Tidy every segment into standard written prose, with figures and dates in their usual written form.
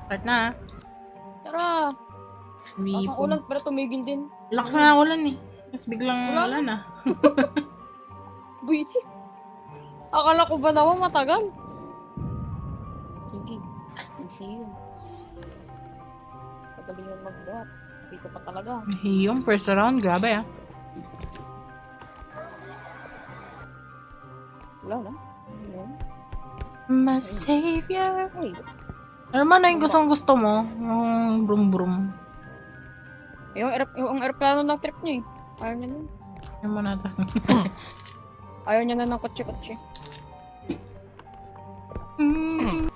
Start na. Tara. Lakas ng ulan, Wipon. pero tumigil din. Lakas nga ulan eh. Tapos biglang Wala wala na. Buisit. Akala ko ba naman matagal? Sige. Easy yun. Pagaling yun mag-dot. Dito pa talaga. Yung first round, grabe ah. Wala lang. Ayan. My savior. Ay, Ano man na yung gusto mo? Yung brum brum. yung aeroplano ng trip niya eh. Ayaw niya nun. Yung mo na to. Ayaw niya na ng kotse-kotse.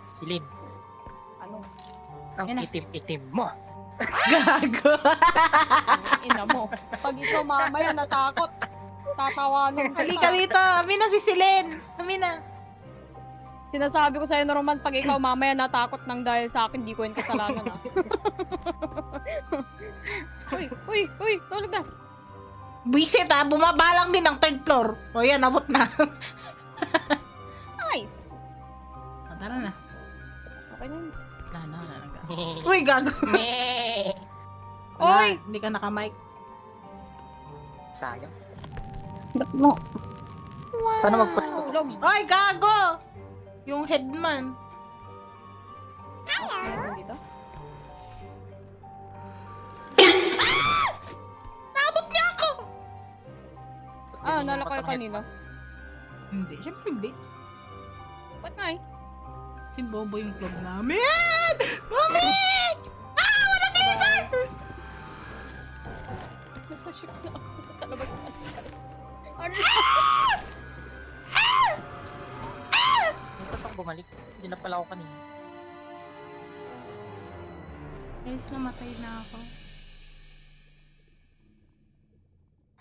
Silin, Ano? ang Yan na. itim-itim mo. Gago. Ina mo. Pag ikaw mamaya natakot, tatawanan ka. Halika dito. Amin na si Silen. Amin na. Sinasabi ko sa'yo, Norman, pag ikaw mamaya natakot nang dahil sa akin, di ko yung kasalanan ah. Uy, tulog na. Buisit ah. Bumaba lang din ang third floor. O yan, abot na. Nice. O, tara na. Okay na yun. Wala. Uy, gago. Wala, Oy! hindi ka naka-mic. Sayang. Ba't mo? Paano magpunta? Tulog. Oy, gago! Yung headman. Meron dito? Nabot niya ako! Ah, nala kayo kanina. Hindi, syempre hindi. Ba't nga eh? Si Bobo yung club namin! Mami! Ah! Wala kayo dyan! Nasa ship na ako. Sa labas pa. Ano? Ba't ako bumalik? Hindi na pala ako kanina. Guys, namatay na ako.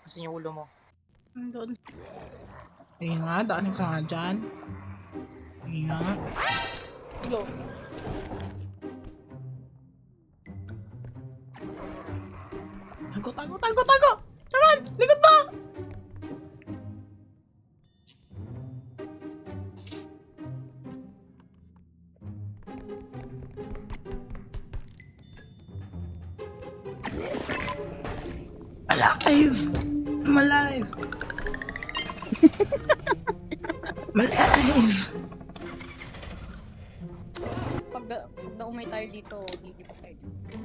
Kasi yung ulo mo. Nandun. Ayun nga, daanin ka nga dyan. Ayun nga. Go. Tago! Charon! Likod mo! Alive! I'm alive! I'm alive! Tapos pag naumay tayo dito, pa tayo dito.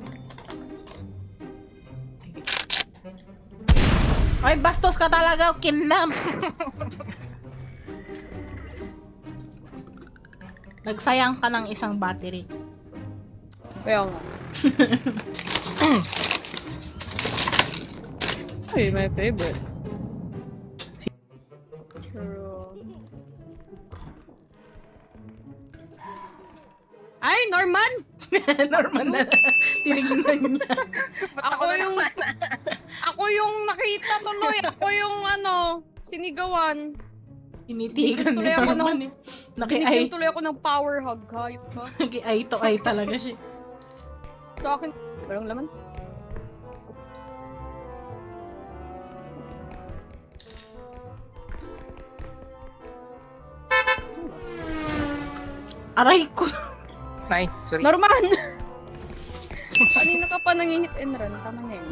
Ay, bastos ka talaga, Kimnam! Nagsayang ka ng isang battery. Kaya nga. Ay, my favorite. True. Ay, Norman! Normal na. Tinignan niya. Ako yung nakita tuloy. Ako yung sinigawan. Tinitigan Tuloy ni ako Norman eh. Binigyan tuloy ako ng power hug. Hayop ka. Naki-eye to eye talaga siya. So akin, walang laman. Aray ko. Nay, sorry. Norman! Kanina ka pa nangihit and run. Tama nga yun.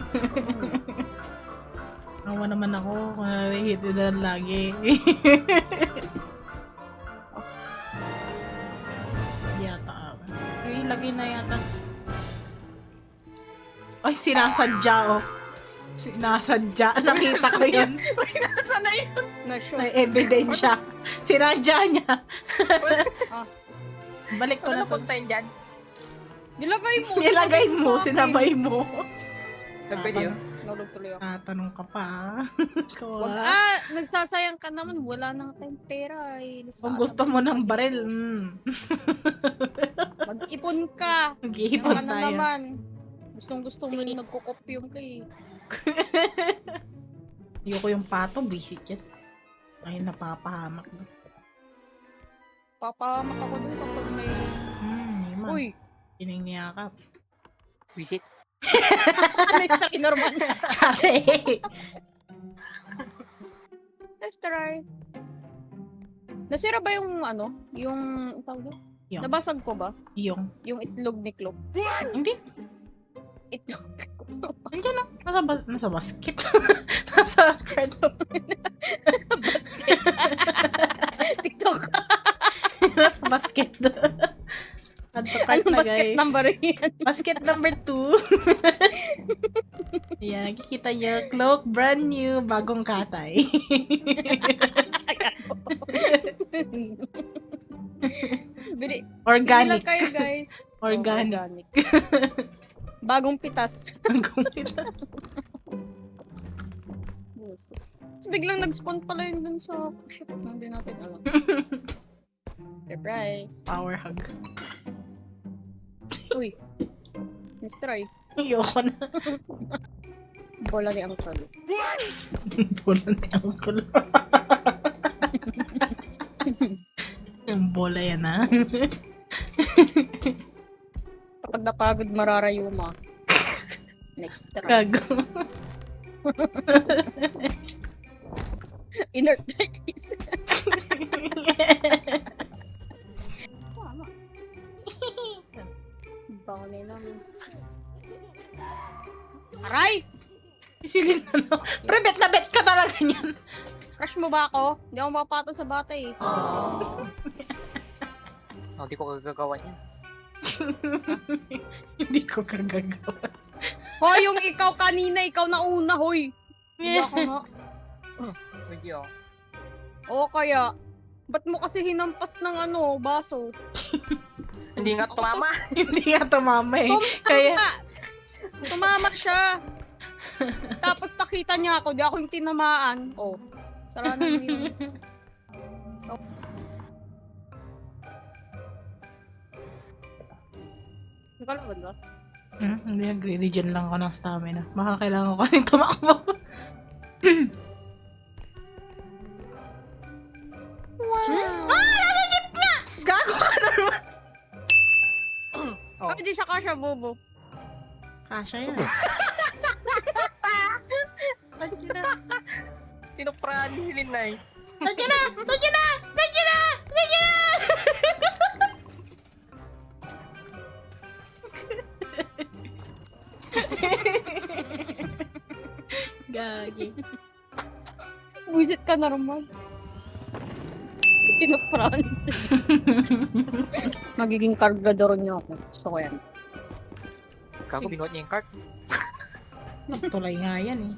Awa naman ako kung nahihit na lagi. Yata ako. Ay, lagay na yata. Ay, sinasadya oh. Sinasadya. Nakita ko yun. Sana yun. Na-show. May ebidensya. Sinadya niya. Ah. Balik ko Ano na to. punta yun dyan? Nilagay mo. Nilagay mo, sa akin. sinabay mo. Nag-video? Nalog tuloy ako. Tanong ka pa. Wag, Kawa. nagsasayang ka naman. Wala nang tayong pera. Kung gusto mo ng baril, Mag-ipon ka. mag-iipon Yan ka na tayo. naman. Gustong-gusto mo yung nagkukopyong ka eh. Ayoko yung pato, basic yan. Ay, napapahamak na. Papamak ako dun kapag may... Naman. Uy! Ininiyakap. Visit. Mr. Norman. Kasi, Let's try. Nasira ba yung yung tawag doon? Yung. Nabasag ko ba? Yung. Yung itlog ni Cloak. Hindi. Itlog. Nandiyan na. Nasa basket. Nasa card. Basket. TikTok. Nasa basket. Add to cart Anong na, basket guys. number yan? Basket number 2. Ayan, nakikita niyo. Cloak, brand new, bagong katay. Bili Organic. lang kayo, guys. Organic. Bagong pitas. Bagong kita. Tapos biglang nag-spawn pala yun dun sa ship na hindi natin alam. Surprise. Power hug. Uy. Mistry. Ayoko na. Bola ni Uncle. Bola ni Uncle. Yung bola yan, ha? Kapag napagod mararayuma. Next try. Gago. Inner 30s. Tama. Bango nila. Aray! Isilin na, no? Pre, bet na bet ka talaga niyan. Crush mo ba ako? Hindi ako mapato sa bata eh. Hindi ko kagagawa niya. Hindi ko kagagawa. Hoy, yung ikaw kanina, ikaw na una, hoy. Hindi ako nga. Hindi ako. Oo kaya. Ba't mo kasi hinampas ng ano, baso? Hindi nga tumama. Hindi nga tumama eh. Kaya, Tumama siya. Tapos nakita niya ako, di ako yung tinamaan. Oh, sarana mo yun. Oh. Nakalaban ba? hindi, nagre-regen lang ako ng stamina. Baka kailangan ko kasing tumakbo. Nasa jeep niya! Gago ka naman! Oh. Bakit di siya kasya, bobo? Kasha yan. Tinuprahan ni Linay. Sadya na! Sadya na! Sadya na! Sadya na! Gagi. Buisit ka na naman. Sinuprahan siya. Magiging kargador niyo ako. Gusto ko yan. Gago, binuhat niya yung cart. Tulay nga yan eh.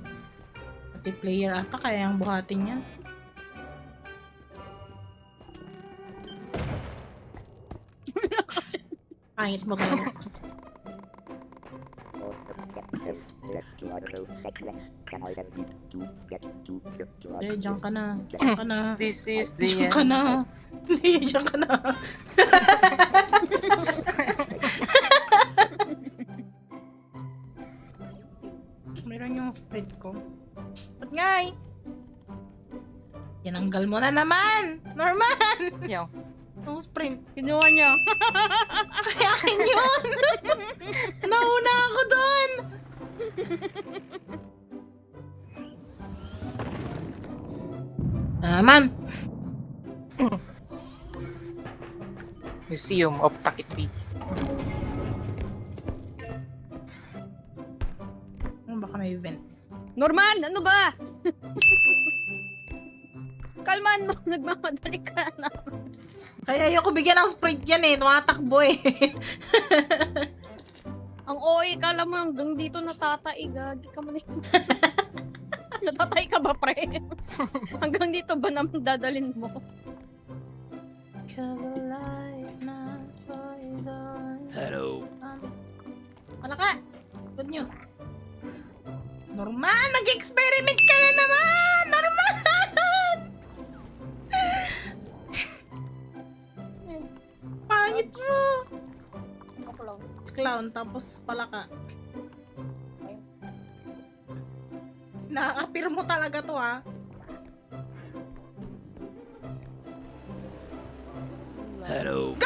Pati player ata kaya ang buhatin yan. Pangit mo kayo. Eh, diyan ka na. Diyan ka na. This is the Diyan ka na. Hindi, diyan ka na. Meron yung split ko. Ba't nga eh? Tinanggal mo na naman! Norman! Yaw. Yung sprint. Kinuha niya. Kaya akin yun! Nauna ako doon! Naman! Museum of Takit B. Baka may event. Norman, ano ba? Kalman mo, nagmamadali ka na. Kaya ayoko bigyan ng sprint yan eh. Tumatakbo eh. Ang OA, kala mo hanggang dito natatai, gagi ka man eh. Natatay ka ba, pre? Hanggang dito ba naman dadalin mo? Hello. Wala ka! Good nyo. Norman! Nag-experiment ka na naman! Norman! Pangit mo! Ako lang. Clown, tapos palaka. Nakakapir mo talaga to ha. Hello.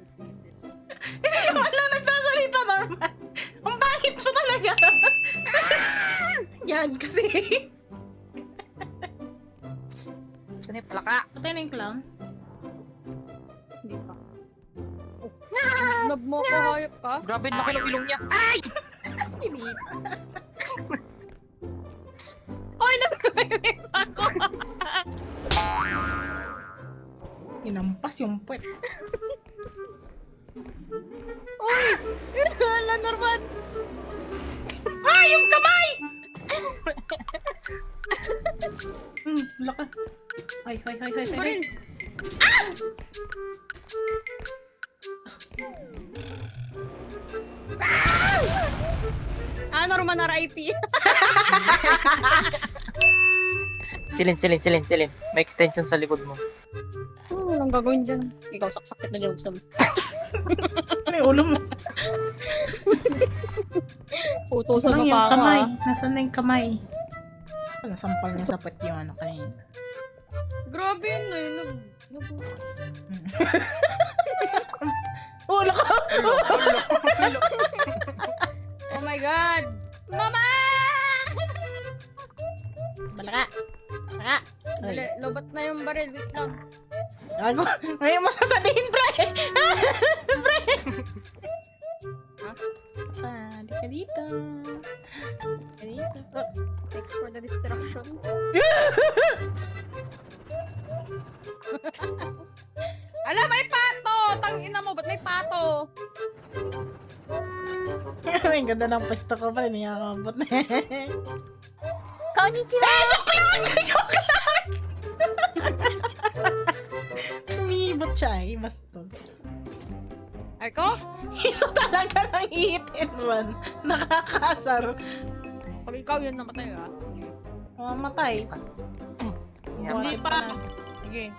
Hindi mo lang nagsasalita, Norman. Ang pangit mo talaga. Yan kasi. Ano yung palaka? Patay na yung clown. Hindi pa. Oh. Snub mo ako, hayop ka. Grabe, laki ng ilong niya. Ay! Hindi. Oy, nag-wave ako. Inampas yung puwet. Uy! Wala, Norman! Ah! Yung kamay! Laka. Ay. Baril! Ah, Norman RIP. Silin. May extension sa likod mo. Anong gagawin dyan? Ikaw, saksakit na dyan. Ano yung ulo mo? Utusan Nasaan mo yung pa kamay? ka. Nasaan na yung kamay? Nasampal niya sa puwet yung ano kanina. Grabe yun na yun. Oh, laka! Oh my God! Mama! Balaka! Balaka! Dali, lobat na yung baril. Wait lang. Gago! Ngayon mo sasabihin, pre! Pre! Ha? Di ka dito. Di ka dito. Oh. Thanks for the distraction. Ala, may pato! Tangina mo, ba't may pato? Ang ganda ng pwesto ko pa, hindi nakakabot na. Konnichiwa! Joke lang! Tumibot siya eh, bastos. Ako? Ito talaga nang ihitin man. Nakakasar. Pag ikaw yun namatay ah. Mamatay. Hindi pa. Sige.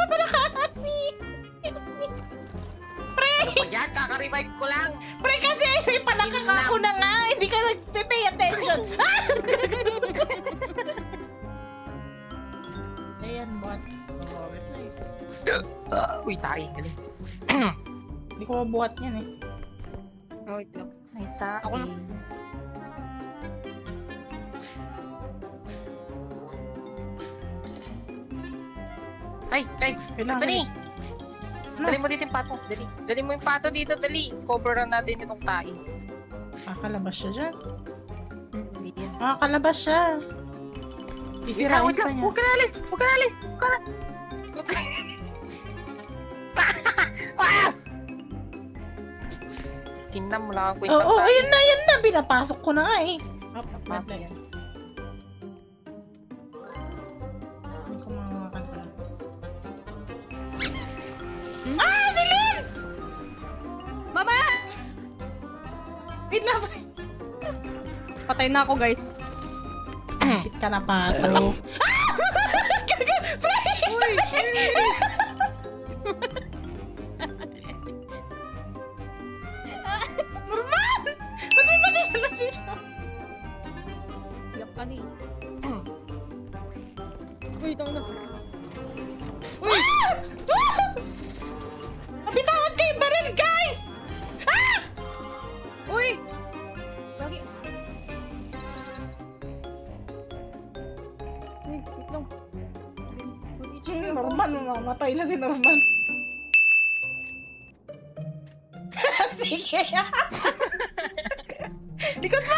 Balakani! Ano ba yan? Kaka-revive ko lang. Pre, kasi may palakaka ako na nga. Hindi ka nag-pay attention. Ayan, bot. Oh, nice. Uy, tayo. Galing. Hindi ko mabuhat yan eh. Oh, wait lang. Ay, tayo. Ako na. Ay! Kailangan. Dali! Ano? Dali mo dito yung pato. Dali mo yung pato dito, dali. Coveran natin itong tayo. Kakalabas siya dyan. Hindi yan. Kakalabas siya. Sisirain Wait pa lang. niya. Huwag ka na alis! Ah! Tingnan mo lang ang kwenta Oo, tayo. ayun na. Pinapasok ko na nga eh. Okay. Hindi ko makakanta. Mama! Wait lang. Patay na ako, guys. Sit ka na pa. Hello? Uy! Normal! Ba't may panila dito? Yak ka ni. Uy, ito na. Uy! Mabitawag kayo baril, guys! Uy! Lagi. Uy, wait lang. Mag-itch ako. Norman, mamamatay na si Norman. Sige. Likod mo!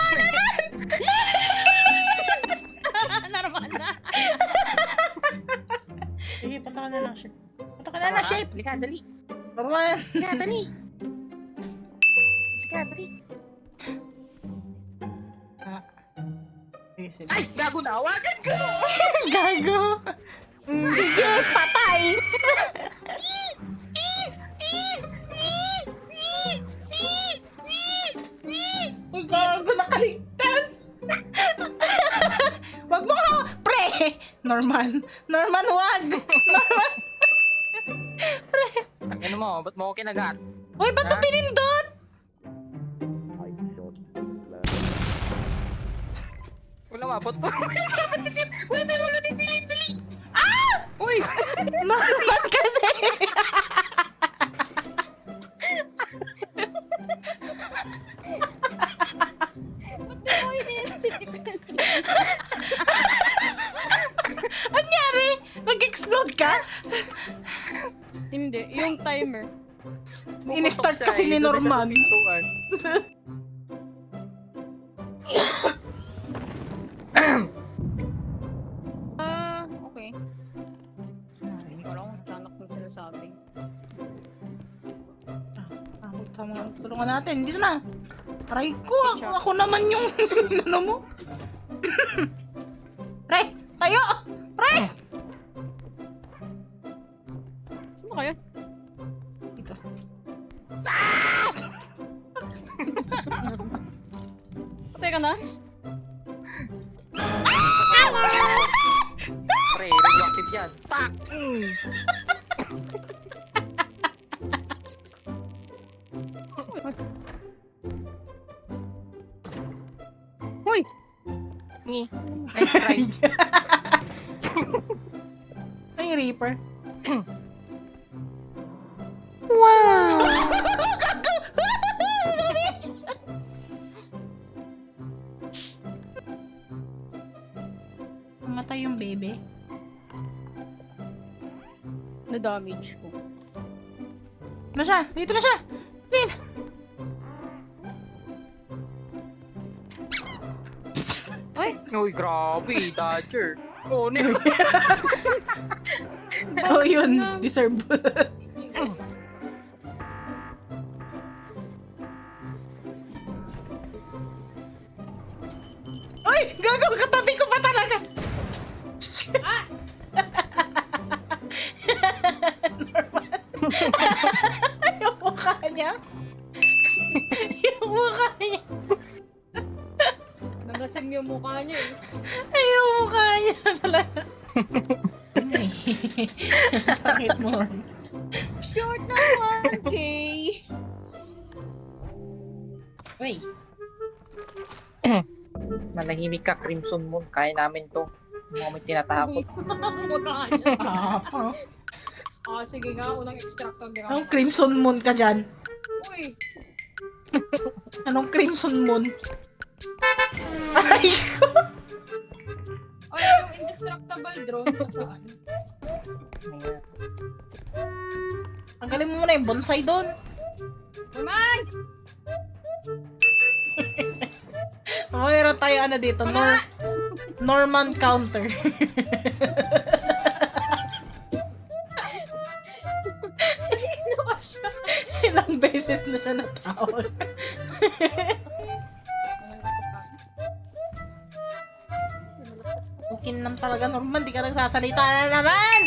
Normal na. Sige, punta ka na ng ship. Punta ka na ng ship! Halika, dali. Norman! Halika, dali. Sige, sige. Ay, gago na. Awagan ko! Gago! Sige, patay! Uy, gago, nakaligtas! Wag mo ko! Pre! Norman! Norman, wag! Norman! Ano mo? Ba't mo ako kinagat? Uy, ba't Ha? mo pinindot? Wala mabot ko. Wala ni Silin, dali. Uy! Norman kasi! Ba't di mo iniisip? timer. In-start kasi ni Doon siya sa Norman. pintuan. Okay. Hindi ko alam kung saan ako sinasabi. Tama, tulungan natin. Dito na. Aray ko, ako naman yung ano mo. Pre, tayo! Pre! Saan ba kayo? Dito. Patay ka na? Pre, radioactive yan. Tak! Hoy! Nice try. Ay, Reaper. Namatay yung bebe. Na-damage ko. Ano siya? Dito na siya! Din! Uy, grabe, Dodger. Oh, no. Oh, yun. Deserve. Uy! Gago! Katabi ko pa talaga! Normal. Yung mukha niya. Yung mukha niya. Nagasing yung mukha niya eh. Ay, yung mukha niya talaga. Ay. Sakit mo. Short na 1K! Uy. Manahimik ka, Crimson Moon. Kaya namin to. Yung moment tinatapot. Mukha niya. Ah, Sige nga, unang extractor din anong Crimson Moon ka dyan? Uy! Anong Crimson Moon? Aray ko! Ay, yung indestructible drone sa saan? Ayan. Tanggalin mo muna yung bonsai doon. Naman! Meron tayo ano dito, Norman counter. Ilang beses na siya natawag. Okay naman talaga, Norman. Di ka nagsasalita na naman!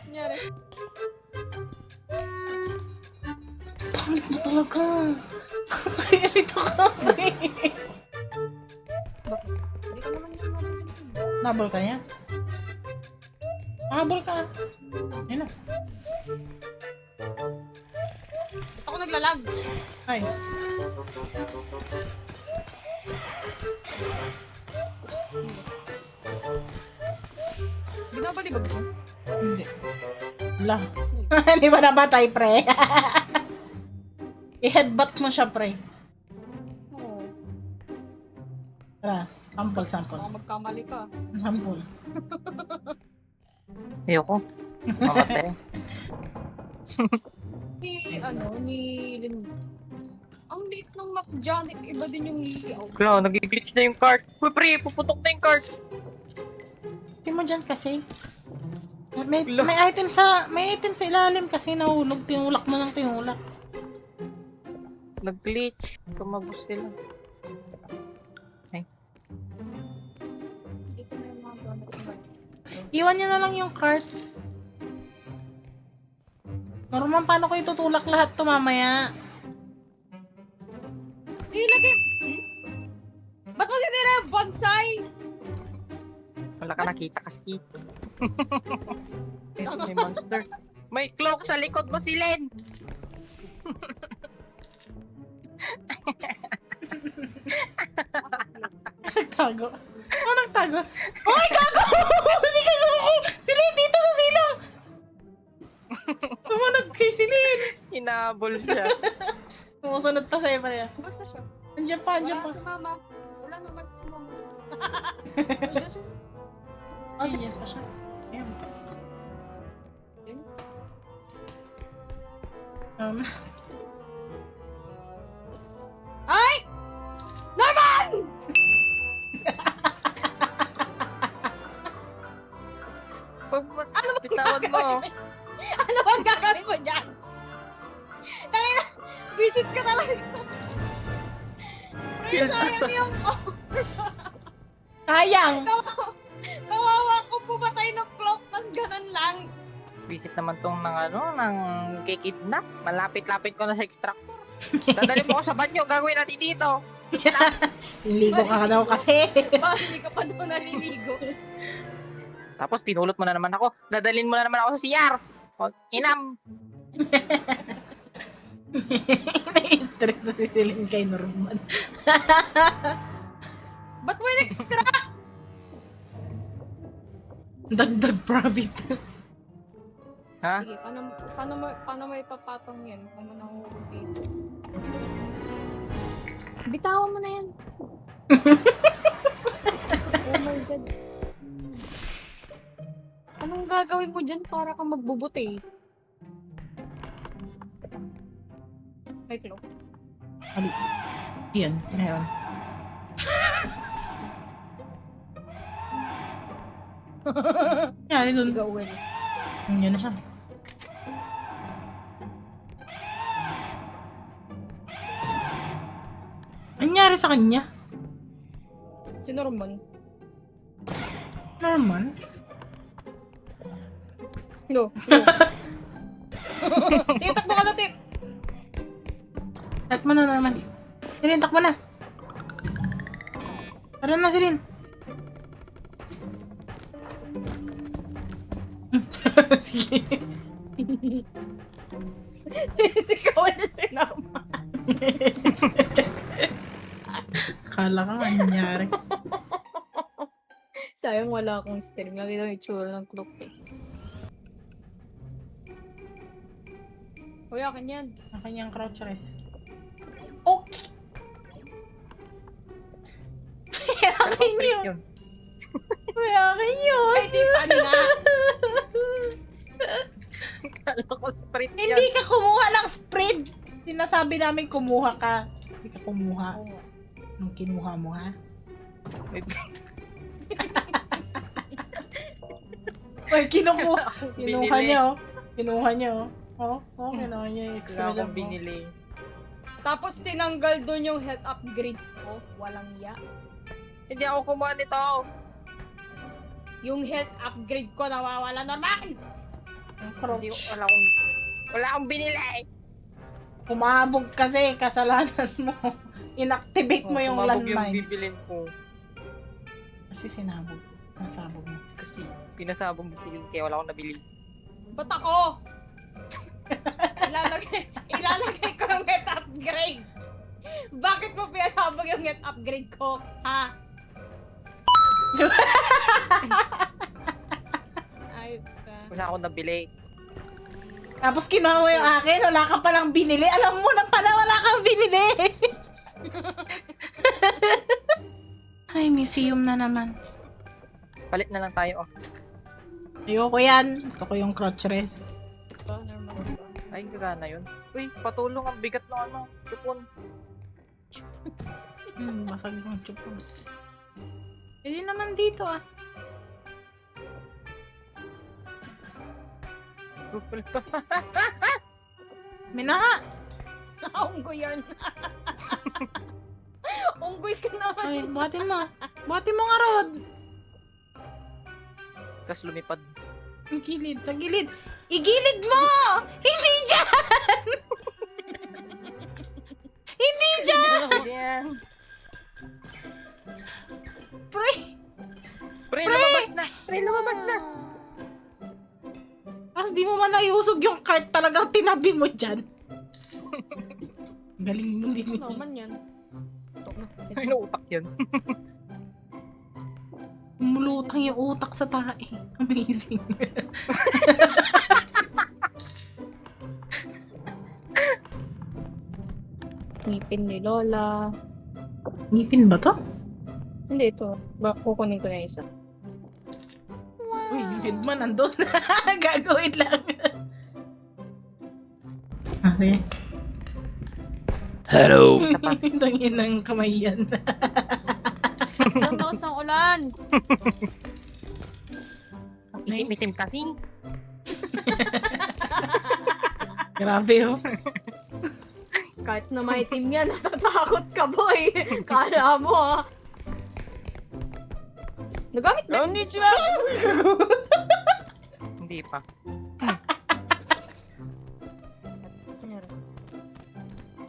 Nangyari? Pangit mo talaga. Kaya ito kami. Hindi ko naman yung narinig. Nabol ka niya? Nabol ka. Ayun na. Ba't ako naglalag? Nice. Binabalibag mo? Hindi. Wala. Hindi ba nabatay, pre? I-headbutt mo siya, pre. Oo. Tara, sample. Baka magkamali ka. Sample. Ayoko. Mamatay. Ni Lin. Ang liit ng map dyan. Iba din yung layout. Kala, nag-glitch na yung cart. Uy, pre, puputok na yung cart. Kasi mo dyan kasi. May item sa ilalim kasi nahulog. Tinulak mo ng tinulak. Nag-glitch. Tumabos sila. Hindi ko na yung mga gamit ko. Iwan niya na lang yung cart. Norman, paano ko itutulak lahat to mamaya? Ilagay! Ba't mo sinira yung bonsai? Wala ka nakita kasi. May monster. May cloak sa likod mo si Len. Nagtago. Oh, nagtago. Oy, gago! Hindi ka gago! Silin, dito sa silong! Tumunod kay Silin! Hinabol siya. Sumusunod pa sa'yo pa niya. Basta siya. Andiyan pa. Wala si mama. Wala naman si mama. Wala siya. Kasi yan pa siya. Ayan. Um, Ay! Norman! Ano ba Bitawan mo. Ano bang gagawin mo dyan? Tangina, visit ka talaga. Pre, sayang yung sayang! kawawa ko pumatay ng clock, tas ganun lang. Visit naman tong ng kikidnap. Malapit-lapit ko na sa extractor. Dadali mo ko sa banyo. Gagawin natin dito. Ligo ka daw kasi. Hindi ka pa daw naliligo. Tapos pinulot mo na naman ako. Dadalhin mo na naman ako sa CR. O, inam. Na-stress na si Celine kay Norman. Ba't mo in-extract? Dagdag profit. Ha? Sige, paano mo ipapatong yan? Paano nanguhulog dito? Bitawan mo na yan. Oh my God. Anong gagawin mo dyan para kang magbubuti? Wait lang. Yan, meron. Yan, dun. Sigawin. Yan na siya. Ano nangyari sa kanya? Si Norman. Norman? No. Sige, takbo ka na, Tip. Takbo na naman. Sirin, takbo na. Tara na, Sirin. Sige. Sigawin na si Norman. Akala ka, ano nangyari? Sayang wala akong stream. Nakita yung itsura ng clock eh. Uy, akin yan. Ang kanyang crouch rest. Okay! Akin yun! Yun. Uy, akin yun! Ay, di pa nga. Kala ko straight yan. Hindi ka kumuha ng spread! Sinasabi namin kumuha ka. Hindi ka kumuha. Nung kinuha mo, ha? Uy, kinuha niya, oh. Kinuha niya, oh. Kinuha niya yung extra Wala job, akong oh. binili. Tapos tinanggal doon yung health upgrade ko. Walang ya. Hindi ako kumuha nito. Yung health upgrade ko nawawala naman! Ang Hindi, crouch. wala akong binili. Kumabog kasi, kasalanan mo. Inactivate mo yung Kumabog yung landmine. bibilin ko. Kasi sinabog. Nasabog mo. Kasi pinasabong bisilin kaya wala akong nabili. Ba't ako? ilalagay ko yung health upgrade. Bakit mo pinasabog yung health upgrade ko? Ha? Ayop ka. Wala akong nabili. Tapos kinuha mo yung akin, wala ka palang binili. Alam mo na pala, wala kang binili. Ay, museum na naman. Palit na lang tayo. Oh. Ayoko yan. Gusto ko yung crotch rest. Normal ba? Ay, gagana yun. Uy, patulong ang bigat ng ano. Tupon. Basag yung chupon. Pwede naman dito, ah. Minaha! Unggoy yan. Unggoy ka na. Ay, buhatin mo. Buhatin mo nga, Rod. Tapos lumipad. Ang gilid, sa gilid. Igilid mo! Hindi dyan! Hindi dyan! Yan. Pre! Pre, lumabas na! Pre, lumabas na! Tapos di mo man naiusog yung cart, talagang tinabi mo dyan. Galing mo din. Norman yan. Ito na. Ay, nautak yun. Mulutang yung utak sa tae. Amazing. Ngipin ni Lola. Ngipin ba to? Hindi ito. Kukunin ko na isa. Uy, yung headman nandun. Gagawin lang. Okay. Hello. Tangin ng kamay yan. Ang lakas ng ulan. Itim-itim kasing. Grabe oh. Kahit na maitim yan, natatakot ka, boy. Kala mo, ah. Nagamit ba? Hindi pa.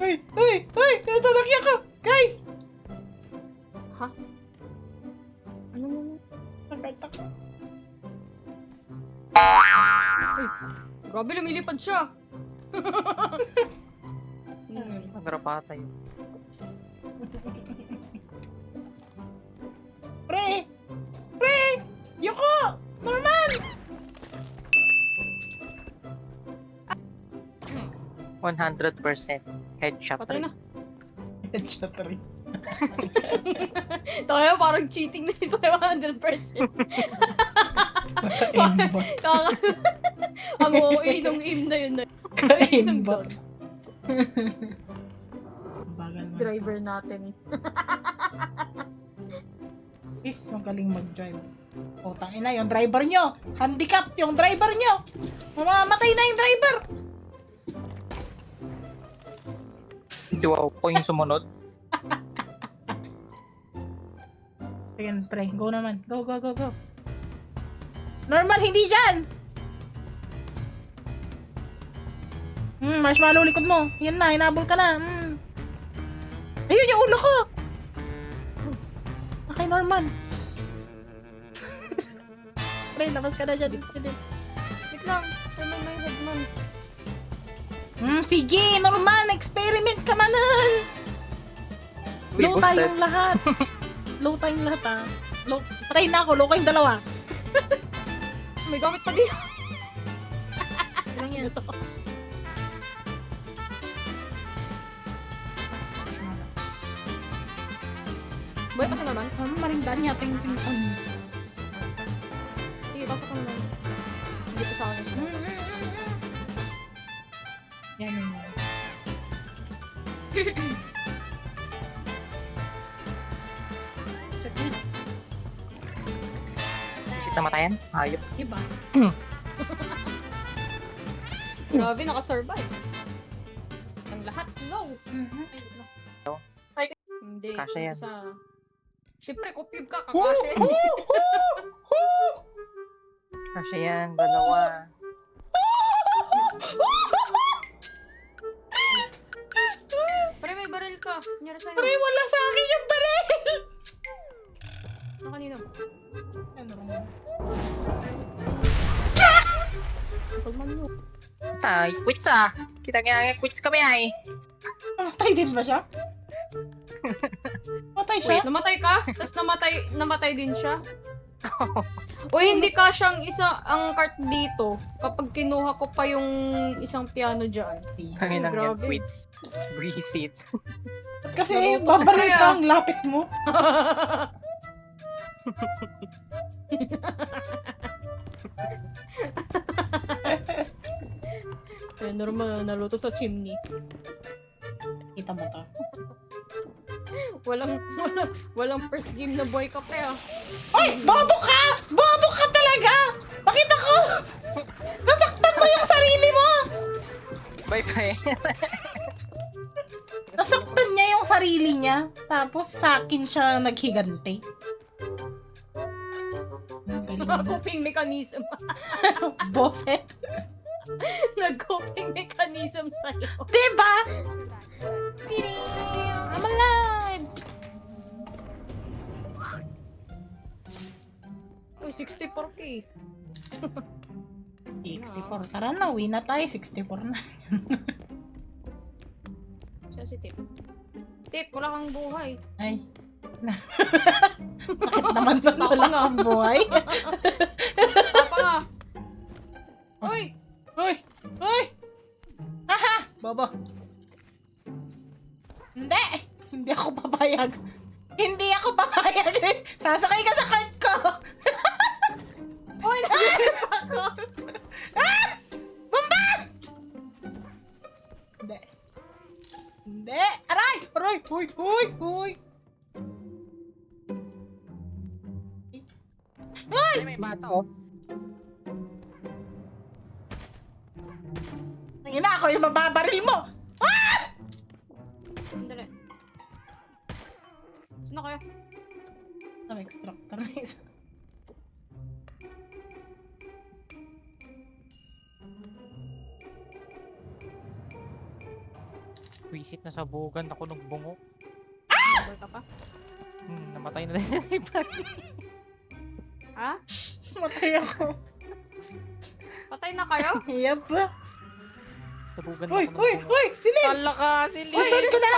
Uy! Uy! Uy! Natulaki ako! Guys! Ha? Ano na? Nagkata ko. Grabe, lumilipad siya. Nagrapata yun. Pre! Pre! Yoko! Norman! 100% headshot. Patay na. Headshot rin. Tayo, parang cheating na ito. 100%. Aimbot. Ang OA nung aim na yun. Ka-aimbot. Bagal mo. Driver natin. Is, magaling mag-drive. O, tangin na yung driver nyo. Handicap yung driver nyo. Mamamatay na yung driver. Wow, ko yung sumunod. Sige, pre. Go naman. Go, go, go, go. Normal, hindi dyan! Marshmallow likod mo. Yan na, hinabol ka na. Ayun, yung ulo ko! Okay, Norman. Pre, labas ka na dyan. Wait lang. Ano na yung headman? Sige, Norman. Experiment ka man nun. Uy, Low boosted. tayong lahat. Low tayong lahat, ha. Low. Patay na ako. Low kayong dalawa. May gamit pa din. Ilang yan? Boy, pasok naman. Maringdan yata yung pimpon. Sige, pasok ka naman. Hindi pa sa akin. Yan yun. Check na. Visit na matayan? Ayop. Diba? Grabe, nakasurvive. Ang lahat, no. Ay, no. Hindi. Kasha yan. Siyempre, kupib ka, kakasya. Kasi yan, dalawa. Pre, may baril ka. Nangyari sa'yo. Pre, wala sa akin yung baril! Ano kanina mo? Ano? Kalman nyo. Ay, quits ah. Kita nga quits kami ay. Namatay din ba siya? Namatay siya? Namatay ka? Tapos namatay din siya? Uy, hindi ka siyang ang cart dito. Kapag kinuha ko pa yung isang piano dyan. Tangin lang yan, grabe. quits. Visit. Kasi Naluto babaril ka ka ang lapit mo. Eh, normal, naluto sa chimney. Kita mo to. Walang first game na boy ka, pre, ah. Ay! Bobo ka! Bobo ka talaga! Pakita ko! Nasaktan mo yung sarili mo! Bye-bye. Nasaktan niya yung sarili niya. Tapos sa akin siya naghigante. Coping mechanism. Boset. Nag-coping mechanism sa'yo. Diba? I'm alive! Uy, 64k. 64. Tara na, uwi na tayo. 64 na. Siya si Tip. Tip, wala kang buhay. Ay. Bakit naman nun Tapa wala nga. kang buhay? Tapa nga. Uy! Uy! Uy! Haha! Bobo. Hindi! Hindi ako papayag. Hindi ako papayag. Sasakay ka sa cart ko. Uy, nasilip ako! Hindi. Hindi! Aray! Aray! Huy! Huy! Huy! Ay, may bata oh. Ang ina ako yung mababaril mo! Sandali. Saan na kayo? Ang extractor na isa. Wisit na sabugan ako ng bungo. Number ka pa? Namatay na din yung iba. Ha? Matay ako. Patay na kayo? Yep. Sabugan Uy! ako ng Uy! bungo. Uy! Silin! Kala ka, si Gusto ko na!